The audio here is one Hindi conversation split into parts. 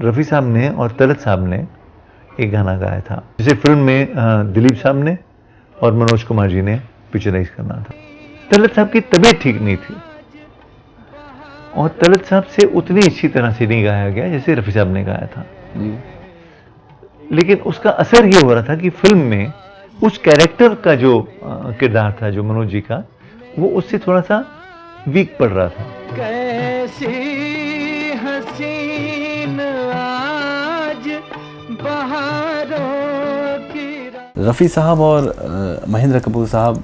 रफ़ी साहब ने और तलत साहब ने एक गाना गाया था, जिसे फिल्म में दिलीप साहब ने और मनोज कुमार जी ने पिक्चराइज करना था। तलत साहब की तबीयत ठीक नहीं थी और तलत साहब से उतनी अच्छी तरह से नहीं गाया गया जैसे रफ़ी साहब ने गाया था। लेकिन उसका असर ये हो रहा था कि फिल्म में उस कैरेक्टर का जो किरदार था, जो मनोज जी का, वो उससे थोड़ा सा वीक पड़ रहा था। कैसी हसीन आज बहारों की। रफ़ी साहब और महेंद्र कपूर साहब,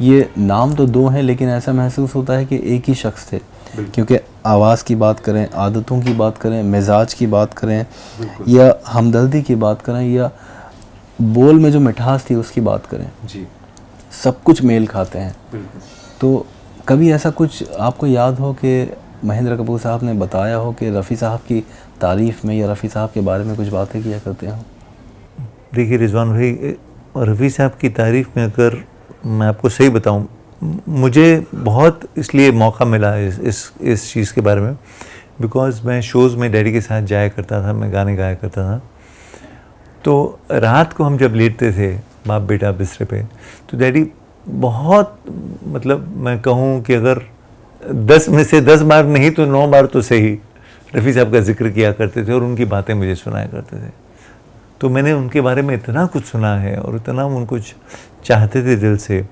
ये नाम तो दो हैं लेकिन ऐसा महसूस होता है कि एक ही शख्स थे, क्योंकि आवाज़ की बात करें, आदतों की बात करें, मिजाज की बात करें या हमदर्दी की बात करें या बोल में जो मिठास थी उसकी बात करें जी, सब कुछ मेल खाते हैं। तो कभी ऐसा कुछ आपको याद हो कि महेंद्र कपूर साहब ने बताया हो कि रफ़ी साहब की तारीफ़ में या रफ़ी साहब के बारे में कुछ बातें किया करते हो? देखिए रिजवान भाई, रफ़ी साहब की तारीफ़ में अगर मैं आपको सही बताऊं, मुझे बहुत इसलिए मौका मिला इस चीज़ के बारे में, बिकॉज़ मैं शोज़ में डैडी के साथ जाया करता था, मैं गाने गाया करता था। तो रात को हम जब लेटते थे बाप बेटा बिस्तर पे, तो डैडी बहुत, मतलब मैं कहूँ कि अगर 10 में से 10 बार नहीं तो 9 बार तो सही रफ़ी साहब का जिक्र किया करते थे और उनकी बातें मुझे सुनाया करते थे। तो मैंने उनके बारे में इतना कुछ सुना है और इतना उनको चाहते थे दिल से।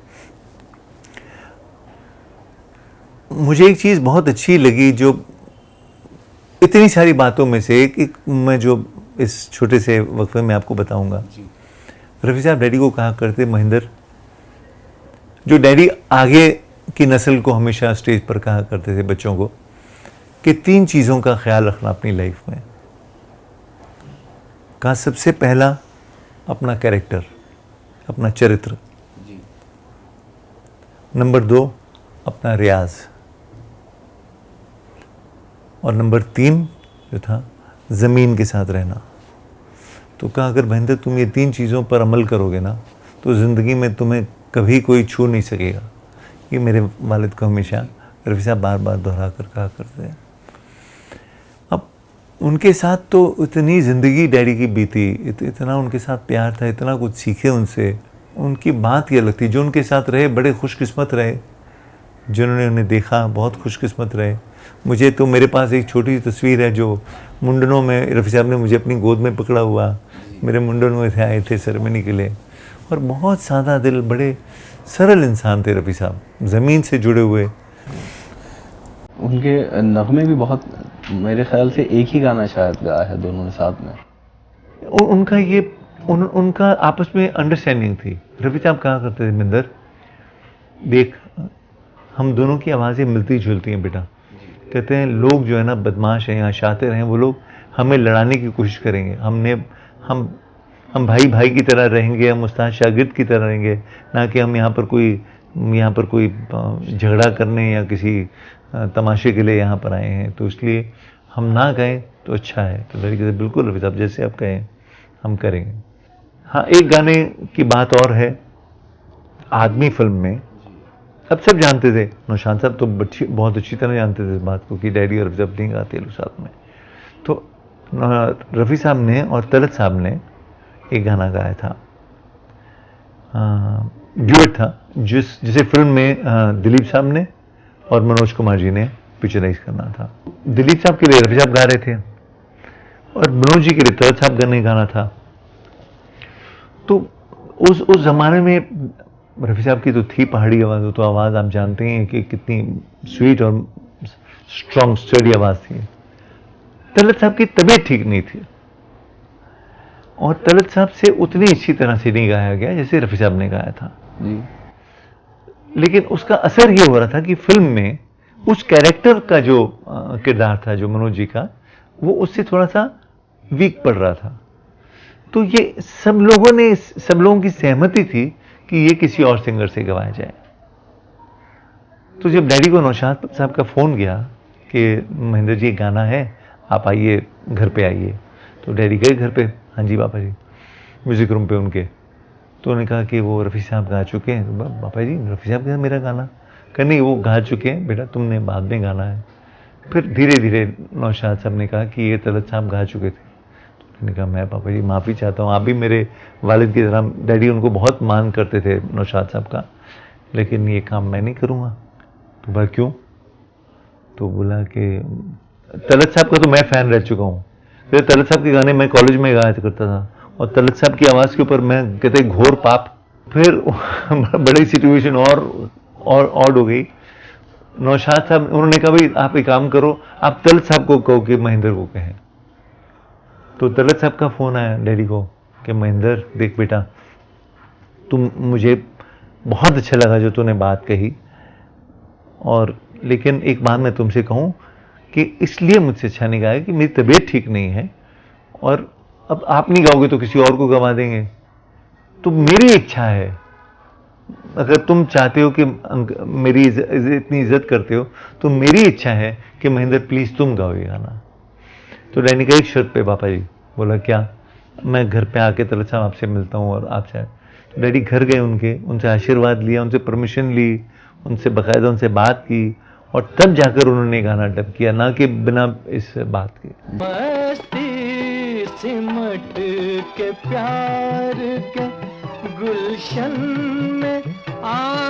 मुझे एक चीज़ बहुत अच्छी लगी, जो इतनी सारी बातों में से एक मैं जो इस छोटे से वक्फे में आपको बताऊंगा। रफ़ी साहब डैडी को कहा करते, महेंद्र, जो डैडी आगे की नस्ल को हमेशा स्टेज पर कहा करते थे बच्चों को, कि 3 चीज़ों का ख्याल रखना अपनी लाइफ में। कहा सबसे पहला अपना कैरेक्टर, अपना चरित्र। नंबर 2 अपना रियाज, और नंबर 3 जो था ज़मीन के साथ रहना। तो कहा अगर महेंद्र तुम ये 3 चीज़ों पर अमल करोगे ना, तो ज़िंदगी में तुम्हें कभी कोई छू नहीं सकेगा। ये मेरे वालिद को हमेशा रफ़ी साहब बार बार दोहरा कर कहा करते हैं। अब उनके साथ तो इतनी ज़िंदगी डैडी की बीती, इतना उनके साथ प्यार था, इतना कुछ सीखे उनसे। उनकी बात ही अलग थी। जो उनके साथ रहे बड़े खुशकिस्मत रहे, जिन्होंने उन्हें देखा बहुत खुशकिस्मत रहे। मुझे तो, मेरे पास एक छोटी सी तस्वीर है जो मुंडनों में रफ़ी साहब ने मुझे अपनी गोद में पकड़ा हुआ, मेरे मुंडनों में आए थे सेरेमनी के लिए। और बहुत सादा दिल, बड़े सरल इंसान थे रफ़ी साहब, ज़मीन से जुड़े हुए। उनके नगमे भी बहुत, मेरे ख्याल से एक ही गाना शायद गाया है दोनों ने साथ में। उनका ये उनका आपस में अंडरस्टैंडिंग थी। रफ़ी साहब कहा करते थे, मिंदर देख, हम दोनों की आवाज़ें मिलती जुलती हैं बेटा। कहते हैं लोग जो है ना बदमाश हैं या शातिर हैं, वो लोग हमें लड़ाने की कोशिश करेंगे। हम भाई भाई की तरह रहेंगे, हम उस्ताद शागिर्द की तरह रहेंगे, ना कि हम यहाँ पर कोई झगड़ा करने या किसी तमाशे के लिए यहाँ पर आए हैं। तो इसलिए हम ना गए तो अच्छा है। तो लड़की कहते बिल्कुल रफ़ी साहब, जैसे आप कहें हम करेंगे। हाँ, एक गाने की बात और है, आदमी फिल्म में अब सब जानते थे, नौशाद साहब तो बहुत अच्छी तरह जानते थे इस बात को कि डैडी और रफ़ी साहब नहीं गाते लोग साथ में। तो रफ़ी साहब ने और तलत साहब ने एक गाना गाया था, ड्यूएट था, जिसे फिल्म में दिलीप साहब ने और मनोज कुमार जी ने पिक्चराइज करना था। दिलीप साहब के लिए रफ़ी साहब गा रहे थे और मनोज जी के लिए तलत साहब ने गाना था। तो उस ज़माने में रफ़ी साहब की तो थी पहाड़ी आवाज़, तो आवाज़ आप जानते हैं कि कितनी स्वीट और स्ट्रॉन्ग स्टडी आवाज़ थी। तलत साहब की तबीयत ठीक नहीं थी और तलत साहब से उतनी अच्छी तरह से नहीं गाया गया जैसे रफ़ी साहब ने गाया था जी। लेकिन उसका असर ये हो रहा था कि फिल्म में उस कैरेक्टर का जो किरदार था, जो मनोज जी का, वो उससे थोड़ा सा वीक पड़ रहा था। तो ये सब लोगों की सहमति थी कि ये किसी और सिंगर से गवाया जाए। तो जब डैडी को नौशाद साहब का फ़ोन गया कि महेंद्र जी गाना है, आप आइए, घर पे आइए, तो डैडी गए घर पे। हाँ जी पापा जी, म्यूज़िक रूम पे उनके। तो उन्होंने कहा कि वो रफ़ी साहब गा चुके हैं। तो पापा जी, रफ़ी साहब का मेरा गाना? कहा नहीं, वो गा चुके हैं बेटा, तुमने बाद में गाना है। फिर धीरे धीरे नौशाद साहब ने कहा कि ये तलत साहब गा चुके थे। तो मैंने कहा मैं पापा जी माफ़ी चाहता हूँ, आप भी मेरे वालिद की तरह, डैडी उनको बहुत मान करते थे नौशाद साहब का, लेकिन ये काम मैं नहीं करूँगा। तो बोला क्यों? तो बोला कि तलत साहब का तो मैं फ़ैन रह चुका हूँ, फिर तलत साहब के गाने मैं कॉलेज में गाया करता था, और तलत साहब की आवाज़ के ऊपर मैं कहते घोर पाप। फिर बड़ी सिचुएशन और ऑड हो गई। नौशाद साहब उन्होंने कहा भाई आप एक काम करो, आप तलत साहब को कहो कि महेंद्र को कहें। तो तलत साहब का फ़ोन आया डैडी को कि महेंद्र देख बेटा, तुम, मुझे बहुत अच्छा लगा जो तूने बात कही, और लेकिन एक बात मैं तुमसे कहूँ कि इसलिए मुझसे अच्छा नहीं गाया कि मेरी तबीयत ठीक नहीं है, और अब आप नहीं गाओगे तो किसी और को गवा देंगे। तो मेरी इच्छा है, अगर तुम चाहते हो कि मेरी इतनी इज्जत करते हो, तो मेरी इच्छा है कि महेंद्र प्लीज़ तुम गाओ ये गाना। तो डैडी का एक शर्त पे पापा जी। बोला क्या? मैं घर पे आके तलत साहब आपसे मिलता हूँ और आपसे। तो डैडी घर गए उनके, उनसे आशीर्वाद लिया, उनसे परमिशन ली, उनसे बाकायदा उनसे बात की, और तब जाकर उन्होंने गाना डब किया, ना कि बिना इस बात के। मस्ती सिमट के प्यार के गुलशन में आ